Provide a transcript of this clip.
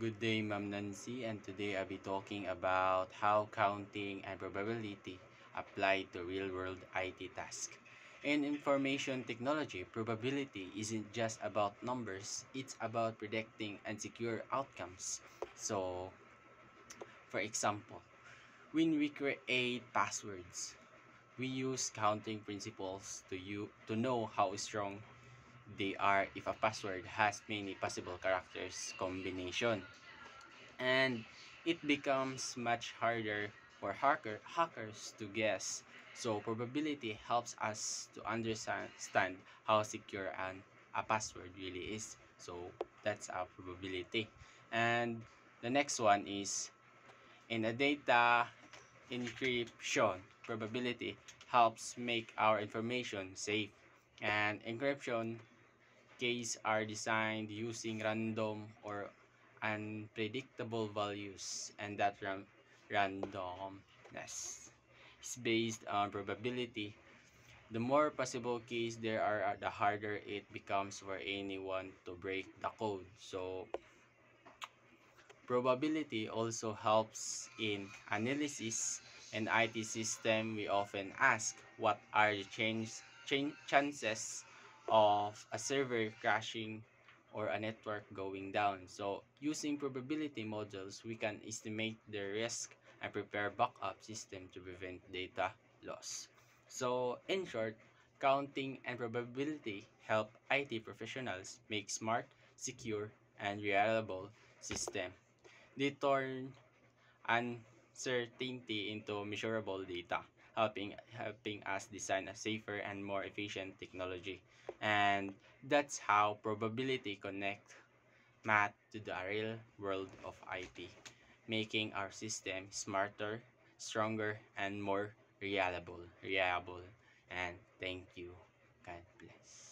Good day, Ma'am Nancy, and today I'll be talking about how counting and probability apply to real-world IT tasks. In information technology, probability isn't just about numbers, it's about predicting and secure outcomes. So, for example, when we create passwords, we use counting principles to know how strong they are if a password has many possible characters combination. And it becomes much harder for hackers to guess. So probability helps us to understand how secure a password really is. So that's our probability. And the next one is in a data encryption. Probability helps make our information safe. And encryption keys are designed using random or unpredictable values, and that randomness is based on probability. The more possible keys there are, the harder it becomes for anyone to break the code. So probability also helps in analysis and IT system. We often ask what are the chances of a server crashing or a network going down. So using probability models, we can estimate the risk and prepare backup system to prevent data loss. So in short, counting and probability help IT professionals make smart, secure, and reliable system. They turn uncertainty into measurable data, helping us design a safer and more efficient technology. And that's how probability connect math to the real world of IT, making our system smarter, stronger, and more reliable. And thank you. God bless.